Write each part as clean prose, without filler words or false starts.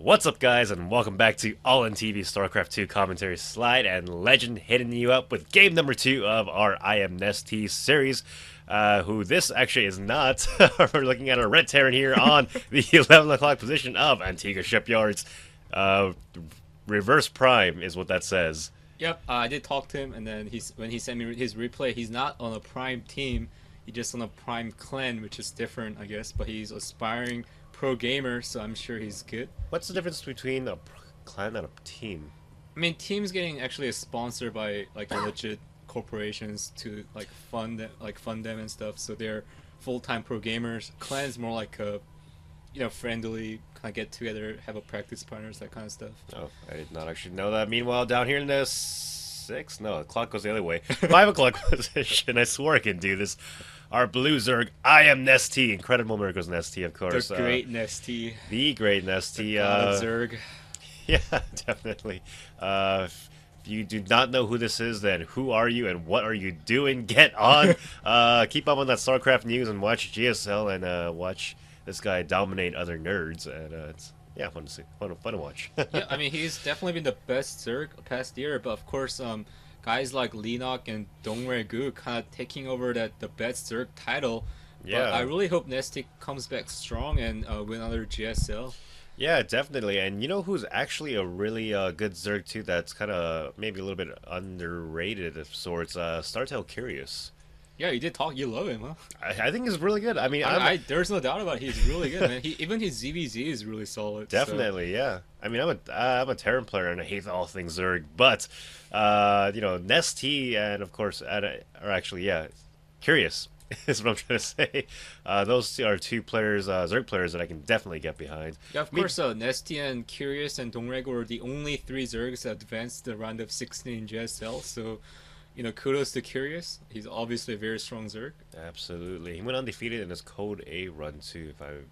What's up, guys, and welcome back to All in TV StarCraft 2 commentary slide and legend, hitting you up with game number 2 of our IMNesTea series. Who this actually is not. We're looking at a red Terran here on the 11 o'clock position of Antigua Shipyards. Reverse Prime is what that says. Yep, I did talk to him, and then when he sent me his replay, he's not on a Prime team. He's just on a Prime clan, which is different, I guess. But he's aspiring pro gamer, so I'm sure he's good. What's the difference between a clan and a team? I mean, team's getting actually a sponsor by like legit corporations to fund them and stuff. So they're full-time pro gamers. Clan's more like a friendly kind of get together, have a practice partners, that kind of stuff. Oh, I did not actually know that. Meanwhile, down here in the the clock goes the other way. 5 o'clock position. I swore I could do this. Our blue Zerg, IMNesTea, Incredible Miracles Nestea, of course. The great Nestea. The great Nestea. Zerg. Yeah, definitely. If you do not know who this is, then who are you and what are you doing? Get on. Keep up on that StarCraft news and watch GSL and watch this guy dominate other nerds. And it's fun to see, fun to watch. Yeah, I mean, he's definitely been the best Zerg past year, but of course, guys like Linok and Dongregu kind of taking over the best Zerg title. Yeah, but I really hope Nestea comes back strong and win another GSL. Yeah, definitely. And you know who's actually a really good Zerg too? That's kind of maybe a little bit underrated of sorts. Startail Curious. Yeah, you did talk. You love him, huh? I think he's really good. I mean, there's no doubt about it. He's really good, man. Even his ZvZ is really solid. Definitely, so. Yeah. I mean, I'm a Terran player and I hate all things Zerg, but Nestea and of course, are actually Curious is what I'm trying to say. Those are two players, Zerg players that I can definitely get behind. Yeah, of course. Nestea and Curious and Dongreg were the only three Zergs that advanced the round of 16 in GSL. So. Kudos to Curious. He's obviously a very strong Zerg. Absolutely. He went undefeated in his Code A run, too, if I'm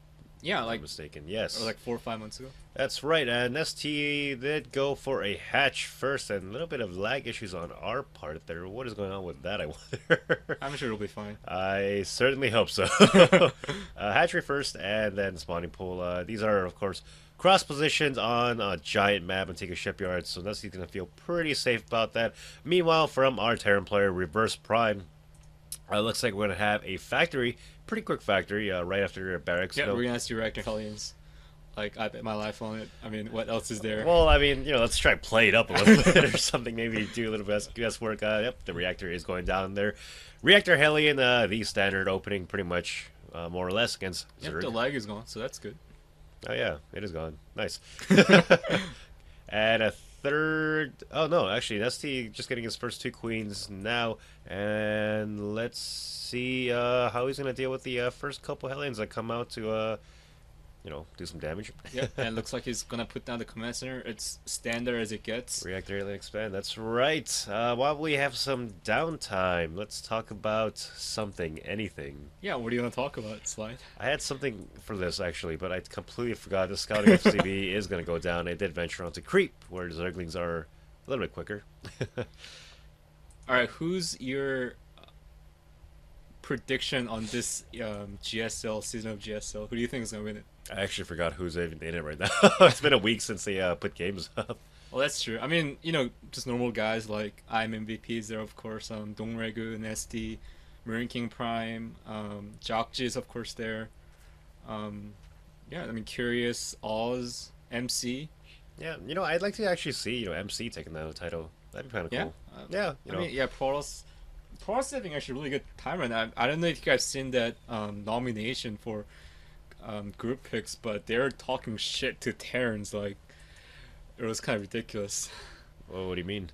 not mistaken. Yes. Or like 4 or 5 months ago. That's right. And Nestea did go for a hatch first, and a little bit of lag issues on our part there. What is going on with that, I wonder? I'm sure it'll be fine. I certainly hope so. Hatchery first, and then spawning pool. These are, of course, cross positions on a giant map and take a shipyard, so Nestiea's going to feel pretty safe about that. Meanwhile, from our Terran player, Reverse Prime, looks like we're going to have a factory, pretty quick factory, right after barracks. Yeah, we're going to see Reactor Hellions. Like, I bet my life on it. I mean, what else is there? Well, I mean, let's try and play it up a little bit or something. Maybe do a little bit of work. Yep, the reactor is going down there. Reactor Hellion, the standard opening, pretty much, more or less, against Zerg. Yep, the lag is gone, so that's good. Oh yeah, it is gone. Nice. And a third. Oh no, actually, Nestea just getting his first 2 queens now, and let's see how he's gonna deal with the first couple Hellions that come out to do some damage. Yeah, and it looks like he's gonna put down the command center. It's standard as it gets. Reactor Alien Expand, that's right. While we have some downtime, let's talk about something, anything. Yeah, what do you want to talk about, Slide? I had something for this, actually, but I completely forgot. The scouting FCB is going to go down. I did venture onto Creep, where Zerglings are a little bit quicker. Alright, who's your prediction on this GSL, season of GSL? Who do you think is going to win it? I actually forgot who's even in it right now. It's been a week since they put games up. Well, that's true. I mean, just normal guys like IMVPs there, of course. Dongregu, Nestea, Marine King Prime, Jokji is, of course, there. Yeah, I mean, Curious, Oz, MC. Yeah, I'd like to actually see, MC taking the title. That'd be kind of cool. Yeah, I mean, yeah, Protoss is having actually a really good time right now. I don't know if you guys seen that nomination for group picks, but they're talking shit to Terrans. Like, it was kind of ridiculous. Well, what do you mean?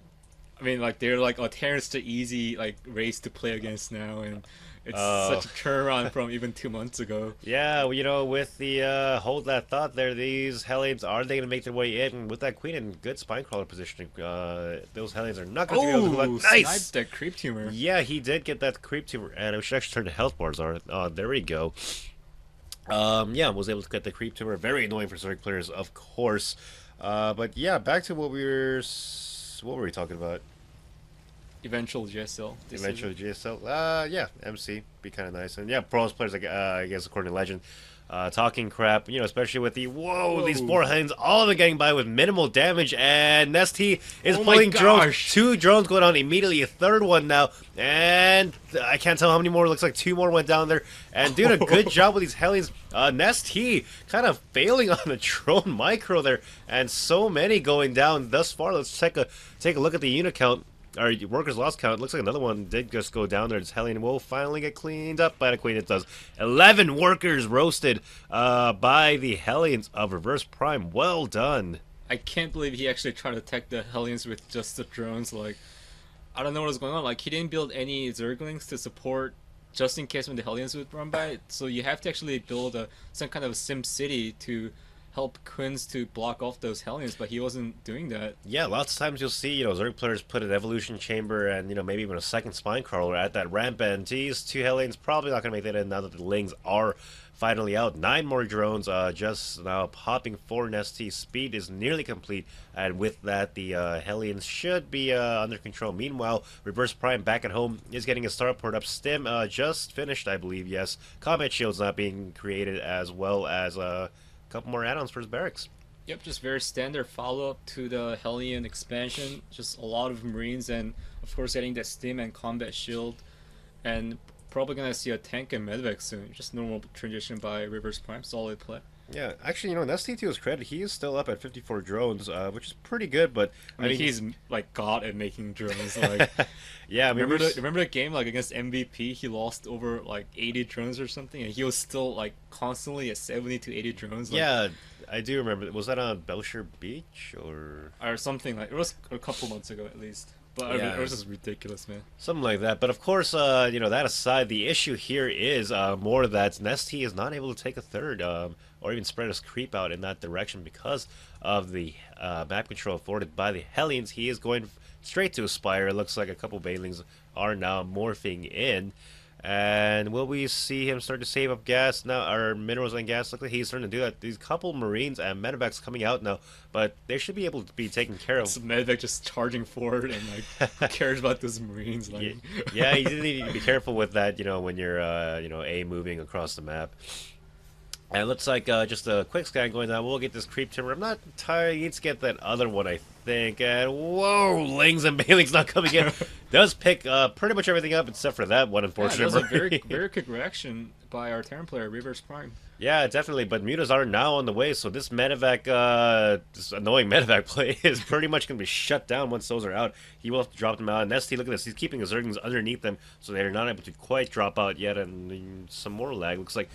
I mean, like, they're like, oh, Terrans the easy race to play against now, and it's such a turnaround from even 2 months ago. Yeah, with the hold that thought there, these Hellions, are they going to make their way in with that Queen in good spine crawler positioning? Those Hellions are not going to be able to do that. Nice! Sniped that creep tumor. Yeah, he did get that creep tumor, and we should actually turn the health bars on. There we go. Yeah, was able to get the creep tumor. Very annoying for Zerg players, of course. But yeah, back to what were we talking about? Eventual GSL. Eventual GSL. Yeah, MC be kind of nice, and yeah, pros players. I guess according to Legend, talking crap, especially with the these 4 Hellions, all of them getting by with minimal damage, and NesTea is Oh my pulling drones. gosh. 2 drones going on immediately, a third one now, and I can't tell how many more. Looks like 2 more went down there, and doing a good job with these Hellions. NesTea kind of failing on the drone micro there, and so many going down thus far. Let's take a look at the unit count. Our workers lost count. Looks like another one did just go down there. This Hellion will finally get cleaned up by the Queen. It does. 11 workers roasted by the Hellions of RiversPrime. Well done. I can't believe he actually tried to attack the Hellions with just the drones. Like, I don't know what was going on. Like, he didn't build any Zerglings to support just in case when the Hellions would run by. So you have to actually build some kind of sim city to help Quins to block off those Hellions, but he wasn't doing that. Yeah, lots of times you'll see, Zerg players put an evolution chamber and, maybe even a second spine crawler at that ramp, and these 2 Hellions probably not going to make that in now that the Lings are finally out. 9 more drones just now popping for NesTea. Speed is nearly complete, and with that, the Hellions should be under control. Meanwhile, RiversPrime back at home is getting a starport up. Stim just finished, I believe, yes. Combat shields not being created, as well as couple more add-ons for his barracks. Yep, just very standard follow-up to the Hellion expansion. Just a lot of Marines and, of course, getting that stim and combat shield. And probably going to see a tank and medevac soon. Just normal transition by RiversPrime. Solid play. Yeah, actually, NesTea, to his credit, he is still up at 54 drones, which is pretty good, but I mean, he's like god at making drones. Like, yeah, remember the game like against MVP? He lost over like 80 drones or something, and he was still like constantly at 70 to 80 drones. Like, yeah, I do remember. Was that on Belcher Beach or something like? It was a couple months ago at least. But yeah. I mean, it was just ridiculous, man. Something like that. But of course, that aside, the issue here is more that NesTea is not able to take a third or even spread his creep out in that direction because of the map control afforded by the Hellions. He is going straight to Aspire. It looks like a couple Banelings are now morphing in. And will we see him start to save up gas now? Our minerals and gas, look like he's starting to do that. These couple Marines and medevacs coming out now, but they should be able to be taken care of. So medevac just charging forward and like, who cares about those Marines? Like, yeah, you need to be careful with that. When you're A moving across the map. And it looks like just a quick scan going down. We'll get this creep timber. I'm not tired. He needs to get that other one, I think. And whoa, Lings and Banelings not coming in. Does pick pretty much everything up except for that one, unfortunately. Yeah, that was a very quick reaction by our Terran player, RiversPrime. Yeah, definitely. But mutas are now on the way, so this medevac, this annoying medevac play is pretty much going to be shut down once those are out. He will have to drop them out. And NesTea, look at this. He's keeping his Zerglings underneath them, so they're not able to quite drop out yet. And some more lag. Looks like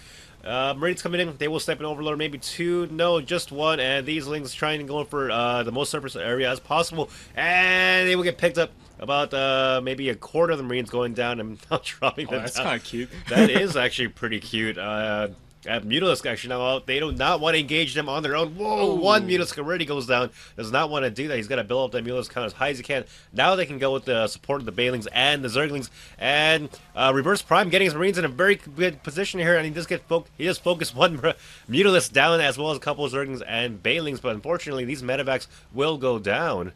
Marines coming in. They will step in Overlord. Maybe 2. No, just 1. And these Lings trying to go for the most surface area as possible. And they will get picked up. About maybe a quarter of the Marines going down and not dropping them that's down. kind of cute. That is actually pretty cute. Mutalisk actually now out. They do not want to engage them on their own. Whoa, one Mutalisk already goes down. Does not want to do that. He's got to build up that Mutalisk count as high as he can. Now they can go with the support of the Banelings and the Zerglings. And RiversPrime getting his Marines in a very good position here. And he just focused one Mutalisk down as well as a couple of Zerglings and Banelings. But unfortunately, these medevacs will go down.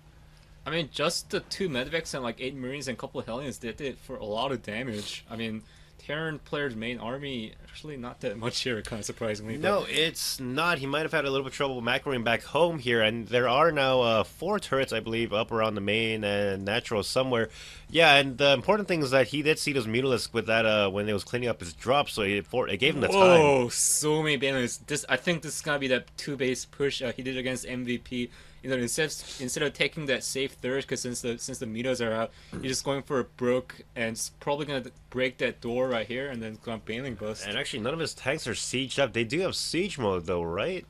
I mean, just the 2 medevacs and like 8 Marines and a couple of Hellions did it for a lot of damage. I mean, Terran player's main army actually not that much here, kind of surprisingly. No, it's not. He might have had a little bit of trouble macroing back home here, and there are now 4 turrets, I believe, up around the main and natural somewhere. Yeah, and the important thing is that he did see those Mutalisk with that when he was cleaning up his drop, so it gave him the time. Oh, so many Banelings. I think this is gonna be that 2-base push he did against MVP. Instead of taking that safe third, because since the mutas are out, you're just going for a broke, and it's probably gonna break that door right here, and then gonna Baneling bust. And actually, none of his tanks are sieged up. They do have siege mode, though, right?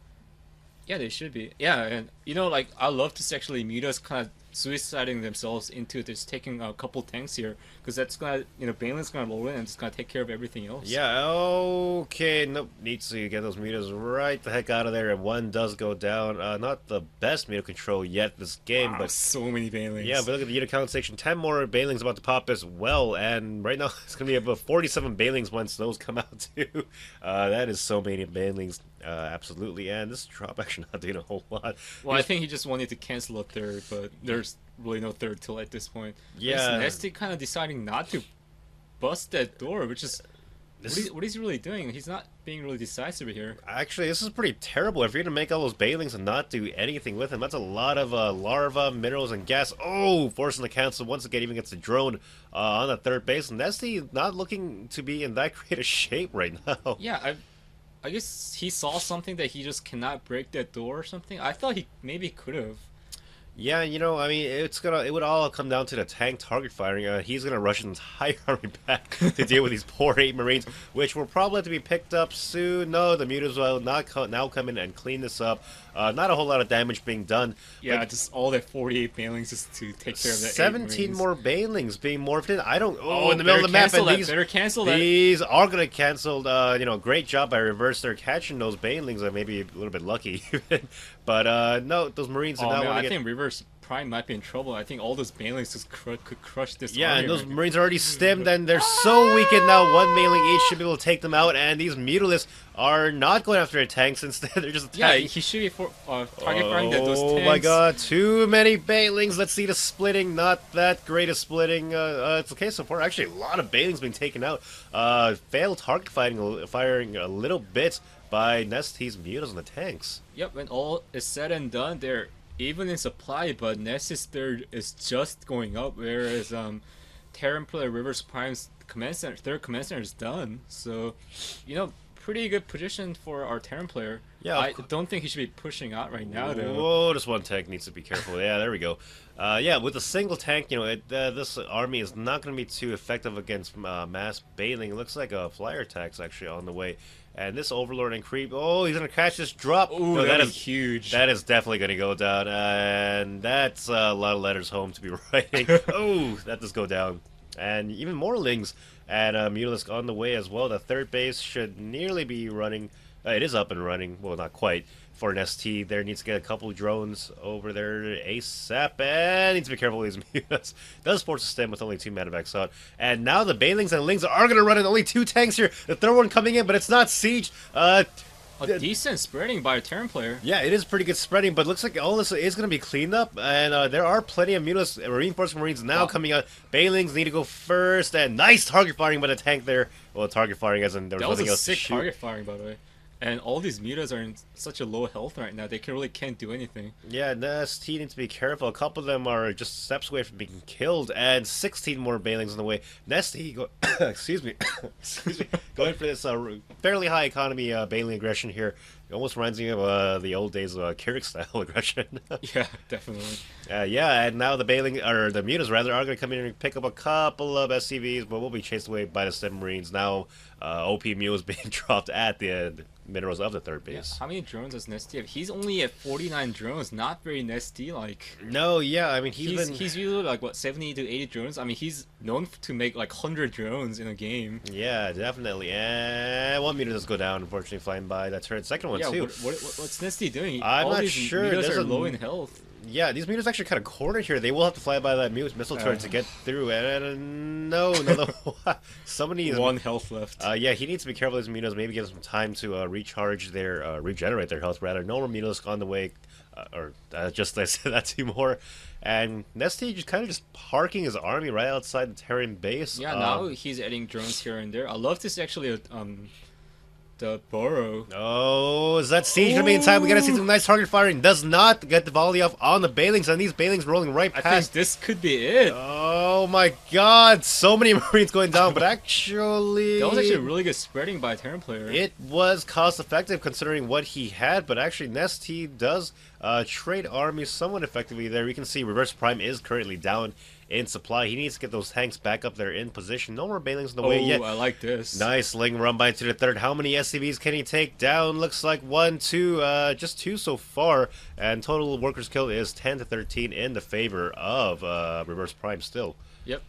Yeah, they should be. Yeah, and like I love to see actually mutas kind of suiciding themselves into just taking a couple tanks here, because that's gonna Baneling's gonna load in and it's gonna take care of everything else. Yeah, okay, nope, needs to get those mutas right the heck out of there, and one does go down. Not the best muta control yet this game, wow, but so many Banelings. Yeah, but look at the unit count station, 10 more Banelings about to pop as well, and right now it's gonna be about 47 Banelings once those come out too. That is so many Banelings, absolutely, and this drop actually not doing a whole lot. Well, I think he just wanted to cancel a third, but there's really no third till at this point. Yeah, NesTea kind of deciding not to bust that door, which is What is he really doing? He's not being really decisive here. Actually, this is pretty terrible. If you're gonna make all those banelings and not do anything with them, that's a lot of larva, minerals, and gas. Oh, forcing the cancel once again, even gets the drone on the third base. And Nestea not looking to be in that great a shape right now. Yeah, I guess he saw something that he just cannot break that door or something. I thought he maybe could have. Yeah, you know, I mean, it would all come down to the tank target firing. He's gonna rush his entire army back to deal with these poor 8 Marines, which will probably have to be picked up soon. No, the mutas will now come in and clean this up. Not a whole lot of damage being done. Yeah, just all that 48 banelings just to take care of that. 17 more banelings being morphed in. I don't. Oh, in the middle of the map, and better cancel that. These are gonna cancel. You know, great job by Reverse. They're catching those banelings. Maybe a little bit lucky, but no, those Marines are not. I think RiversPrime might be in trouble. I think all those banelings just could crush this. Yeah, army and those right Marines are already stemmed, and they're so weakened now. 1 mailing each should be able to take them out, and these Mutalisks are not going after their tanks. Instead, they're just attacking. Yeah, he should be target firing those tanks. Oh my god, too many banelings. Let's see the splitting. Not that great a splitting. It's okay so far. Actually, a lot of banelings being taken out. Failed target firing a little bit by Nestea's mutas on the tanks. Yep, when all is said and done, they're even in supply, but Nestea's third is just going up, whereas Terran player RiversPrime's third command center is done. So, you know, pretty good position for our Terran player. Yeah, I don't think he should be pushing out right now, though. Whoa, this one tank needs to be careful. Yeah, there we go. Yeah, with a single tank, you know, this army is not going to be too effective against mass bailing. It looks like a flyer attack's actually on the way. And this Overlord and Creep, oh, he's going to catch this drop. Oh, no, that is huge. That is definitely going to go down. And that's a lot of letters home to be writing. Oh, that does go down. And even more Lings and Mutalisk on the way as well. The third base should nearly be running. It is up and running. Well, not quite. For NST, there needs to get a couple drones over there ASAP, and needs to be careful with these mutas. Does force a stem with only 2 medevacs out. And now the Banelings and Lings are going to run in only 2 tanks here. The third one coming in, but it's not sieged. A decent spreading by a Terran player. Yeah, it is pretty good spreading, but looks like all this is going to be cleaned up, and there are plenty of mutas, reinforced Marines now coming out. Banelings need to go first, and nice target firing by the tank there. Well, target firing as in there was nothing else to shoot. That was a sick target firing, by the way. And all these mutas are in such a low health right now, they really can't do anything. Yeah, NST needs to be careful. A couple of them are just steps away from being killed, and 16 more Banelings on the way. NST, excuse me, going for this fairly high economy Baneling aggression here. It almost reminds me of the old days of Keurig style aggression. Yeah, definitely. Yeah, and now the the mutas rather are going to come in and pick up a couple of SCVs, but will be chased away by the Stem Marines. Now, OP Mule is being dropped at the minerals of the third base. Yeah, how many drones does Nestea have? He's only at 49 drones, not very Nestea-like. No, yeah, I mean, he's usually like, what, 70 to 80 drones? I mean, he's known to make like 100 drones in a game. Yeah, definitely. And one muta does go down, unfortunately, flying by that turret. Second one, too. What's Nestea doing? I'm All not these sure. mutas are low in health. Yeah, these mutas actually kind of cornered here. They will have to fly by that missile turret to get through. And no. Somebody is 1 health left. Yeah, he needs to be careful with his mutas. Maybe give them some time to recharge their, regenerate their health rather. No more mutas on the way, just I said that 2 more. And Nestea just kind of parking his army right outside the Terran base. Yeah, now he's adding drones here and there. I love this actually. The burrow. Oh, is that siege gonna be in time? We gotta see some nice target firing. Does not get the volley off on the Banelings, and these Banelings rolling right past. I think this could be it. Oh my god, so many Marines going down, but actually... That was actually really good spreading by a Terran player. It was cost effective considering what he had, but actually NST does trade armies somewhat effectively there. We can see RiversPrime is currently down in supply. He needs to get those tanks back up there in position. No more Banelings in the way yet. Oh, I like this. Nice Ling run by to the third. How many SCVs can he take down? Looks like 1, 2, just 2 so far. And total workers killed is 10 to 13 in the favor of RiversPrime still. Yep.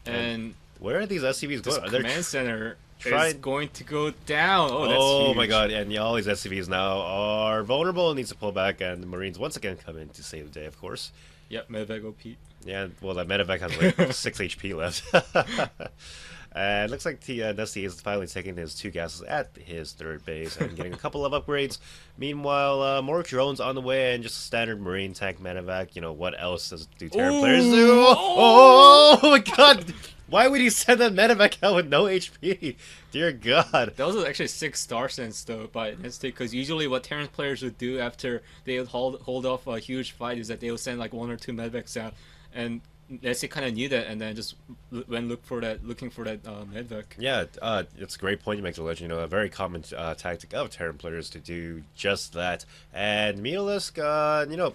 And where are these SCVs going? This command center is going to go down. Oh, that's huge. My god. And yeah, all these SCVs now are vulnerable and needs to pull back. And the Marines once again come in to save the day, of course. Yep, Medevac OP. Yeah, well, that medevac has like 6 HP left. And it looks like the Nestea is finally taking his 2 gases at his 3rd base and getting a couple of upgrades. Meanwhile, more drones on the way and just a standard marine tank medevac. You know, what else do Terran players do? Oh my god! Why would he send that medevac out with no HP? Dear god. That was actually 6 star sense though by IMNesTea, because usually what Terran players would do after they would hold off a huge fight is that they would send like 1 or 2 medevacs out, and Nestea kind of knew that, and then just went looking for that medvac. Yeah, it's a great point you make, the legend. You know, a very common tactic of Terran players to do just that. And Mutalisk, you know,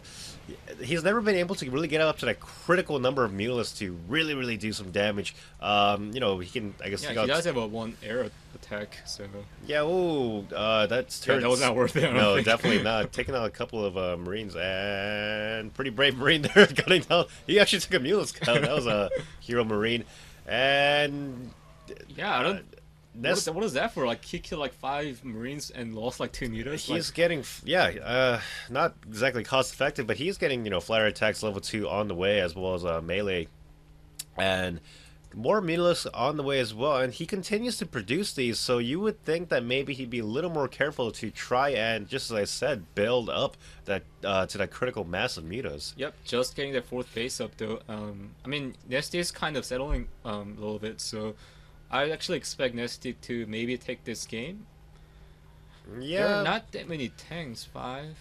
he's never been able to really get up to that critical number of Mutalisks to really do some damage. You know, he can, I guess. Yeah, he does have a 1 air attack, so. Yeah, ooh, that's yeah, that was not worth it. No, definitely not. Taking out a couple of Marines, and pretty brave Marine there, cutting down. He actually took a Mutalisk out. That was a hero Marine, and yeah, I don't. What is that for? Like, he killed like 5 Marines and lost like 2 mutas. He's getting, yeah, not exactly cost effective, but he's getting, you know, flare attacks level 2 on the way, as well as melee, and more Mutalisks on the way as well. And he continues to produce these, so you would think that maybe he'd be a little more careful to try and, just as I said, build up that to that critical mass of mutas. Yep, just getting that 4th base up though. I mean, Nestea is kind of settling a little bit, so I actually expect Nestea to maybe take this game. Yeah, there are not that many tanks. 5.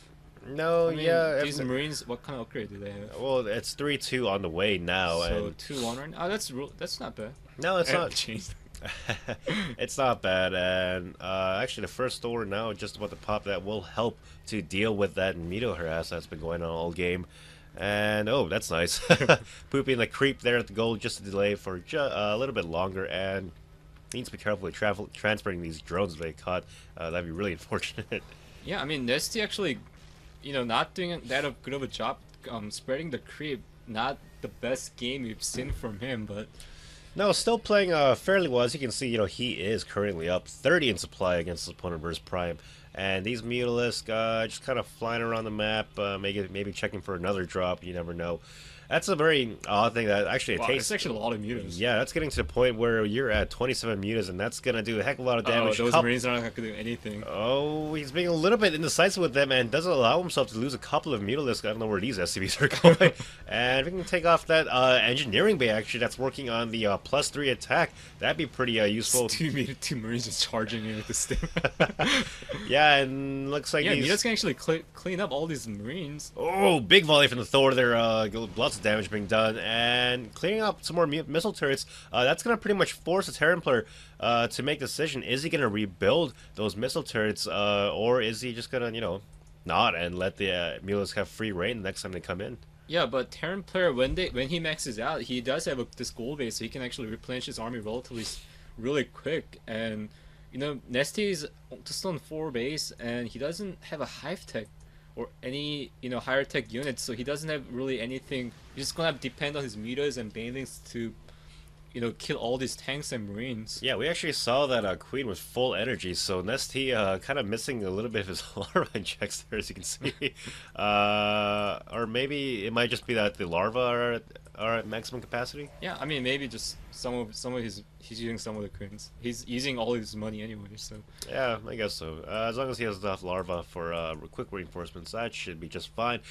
No, I mean, yeah. These Marines, what kind of upgrade do they have? Well, it's 3-2 on the way now, so and 2-1 right now. Oh, that's not bad. No, it's not. Changed. It's not bad, and actually the first door now just about to pop that will help to deal with that Mito harass that's been going on all game. And oh, that's nice. Pooping the creep there at the goal just to delay for a little bit longer, and needs to be careful with transferring these drones they caught. That'd be really unfortunate. Yeah, I mean, Nestea actually, you know, not doing that good of a job spreading the creep. Not the best game you've seen from him, but no, still playing fairly well. As you can see, you know, he is currently up 30 in supply against his opponent RiversPrime. And these Mutalisks just kind of flying around the map, maybe checking for another drop. You never know. That's a very odd thing that actually it takes. It's actually a lot of mutas. Yeah, that's getting to the point where you're at 27 mutas, and that's gonna do a heck of a lot of damage. Oh, those Marines are not gonna do anything. Oh, he's being a little bit indecisive with them, and doesn't allow himself to lose a couple of Mutalisks. I don't know where these SCVs are going. And if we can take off that engineering bay, actually, that's working on the +3 attack, that'd be pretty useful. Two Marines just charging in with the stim. Yeah, and looks like Mutas can actually clean up all these Marines. Oh, big volley from the Thor there. Lots of damage being done, and clearing up some more missile turrets. That's going to pretty much force a Terran player to make a decision. Is he going to rebuild those missile turrets, or is he just going to, you know, not and let the Mulas have free reign the next time they come in? Yeah, but Terran player, when he maxes out, he does have this gold base, so he can actually replenish his army relatively really quick. And you know, Nestea is just on 4 base, and he doesn't have a hive tech or any, you know, higher tech units, so he doesn't have really anything. He's just gonna depend on his mutas and banelings to, you know, kill all these tanks and Marines. Yeah, we actually saw that Queen was full energy, so Nestea kind of missing a little bit of his larva injects there, as you can see. Or maybe it might just be that the larva are at maximum capacity. Yeah, I mean, maybe just some of he's using some of the Queens. He's using all his money anyway, so. Yeah, I guess so. As long as he has enough larva for quick reinforcements, that should be just fine.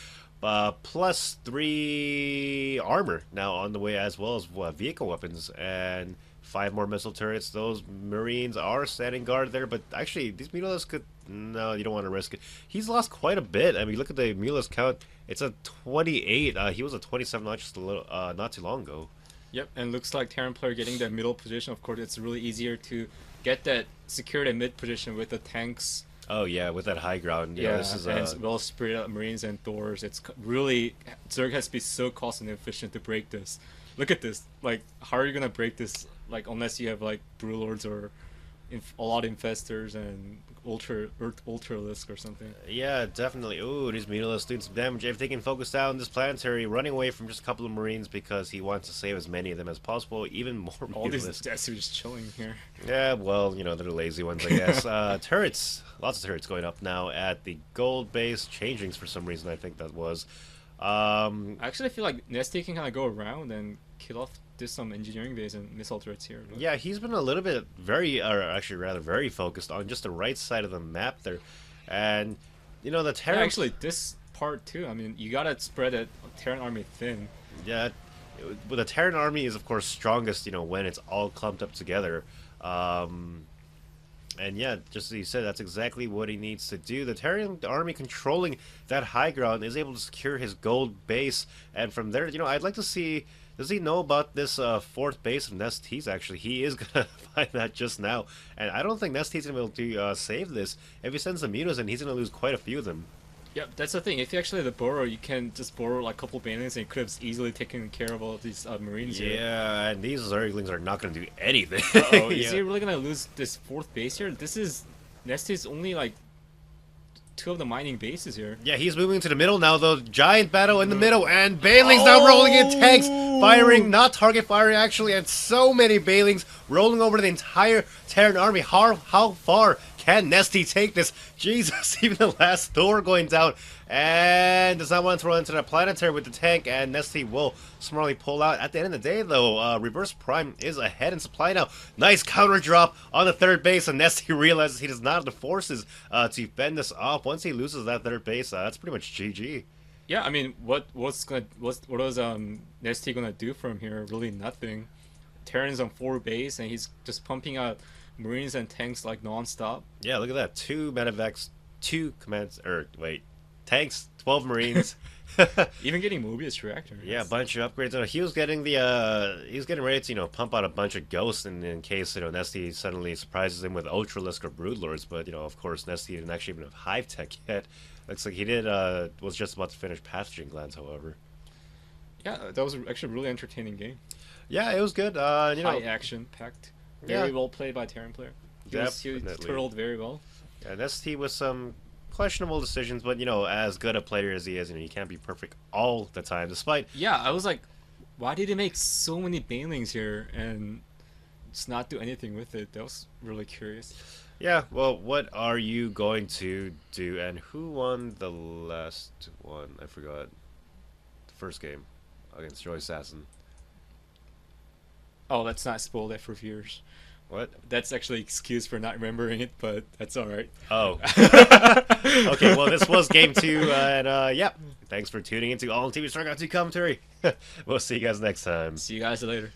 +3 armor now on the way, as well as vehicle weapons, and 5 more missile turrets. Those Marines are standing guard there, but actually these Mutalisks could, no, you don't want to risk it. He's lost quite a bit. I mean, look at the Mutalisk count. It's a 28. He was a 27 not just a little, not too long ago. Yep, and looks like Terran player getting that middle position. Of course, it's really easier to get that secure mid position with the tanks. Oh yeah, with that high ground. Yeah, this is and well spread out Marines and Thors. It's really, Zerg has to be so cost inefficient to break this. Look at this. Like, how are you gonna break this? Like, unless you have like Brewlords or a lot of Infestors and Ultralisk or something. Yeah, definitely. Ooh, these Mutalisks doing some damage. If they can focus down this planetary, running away from just a couple of Marines because he wants to save as many of them as possible. Even more Mutalisks. All these deaths are just chilling here. Yeah, well, you know, they're the lazy ones, I guess. Turrets. Lots of turrets going up now at the gold base. Changings for some reason, I think that was. Um, I actually feel like Nestea can kind of go around and kill off some engineering base and missile turrets here. But... yeah, he's been a little bit or actually rather very focused on just the right side of the map there, and you know the Terran. Yeah, actually, this part too. I mean, you gotta spread a Terran army thin. Yeah, but the Terran army is of course strongest, when it's all clumped up together. And yeah, just as you said, that's exactly what he needs to do. The Terran army controlling that high ground is able to secure his gold base, and from there, I'd like to see. Does he know about this fourth base of NesTea's? Actually, he is gonna find that just now, and I don't think NesTea's gonna be able to save this. If he sends the mutas in, he's gonna lose quite a few of them. Yep, that's the thing. If you actually have the burrow, you can just borrow like a couple banelings and you could have easily taken care of all these marines here. Yeah, and these Zerglings are not gonna do anything. Uh-oh, Yeah. is he really gonna lose this fourth base here? This is NesTea's only like 2 of the mining bases here. Yeah, he's moving to the middle now, though. Giant battle in the middle, and Banelings now rolling in tanks, firing, not target firing actually, and so many Banelings rolling over the entire Terran army. How far can Nestea take this? Jesus, even the last Thor going down, and does not want to throw into the planetary with the tank, and Nestea will smartly pull out. At the end of the day, though, RiversPrime is ahead in supply now. Nice counter drop on the third base, and Nestea realizes he does not have the forces to fend this off. Once he loses that third base, that's pretty much GG. Yeah, I mean, what was Nestea gonna do from here? Really nothing. Terran's on 4 base, and he's just pumping out marines and tanks like non-stop. Yeah, look at that. 2 medevacs, 2 commands, tanks, 12 marines. Even getting Mobius reactor. Yeah, a bunch of upgrades. He was getting he was getting ready to pump out a bunch of ghosts in case Nestea suddenly surprises him with Ultralisk or Broodlords. But of course, Nestea didn't actually even have Hive Tech yet. Looks like he did was just about to finish Pathogen Glands, however. Yeah, that was actually a really entertaining game. Yeah, it was good. High action packed. Very Yeah. well played by Terran player. He Definitely. turtled very well. Yeah, Nestea with some questionable decisions, but as good a player as he is, you can't be perfect all the time. Despite Yeah, I was like, why did he make so many banelings here and just not do anything with it? That was really curious. yeah, well, what are you going to do? And who won the last one? I forgot. The first game against Joy Assassin. Oh, let's not spoil that for viewers. What? That's actually excuse for not remembering it, but that's alright. Oh. Okay, well, this was game 2, and yeah, thanks for tuning into All on TV StarCraft 2 commentary. We'll see you guys next time. See you guys later.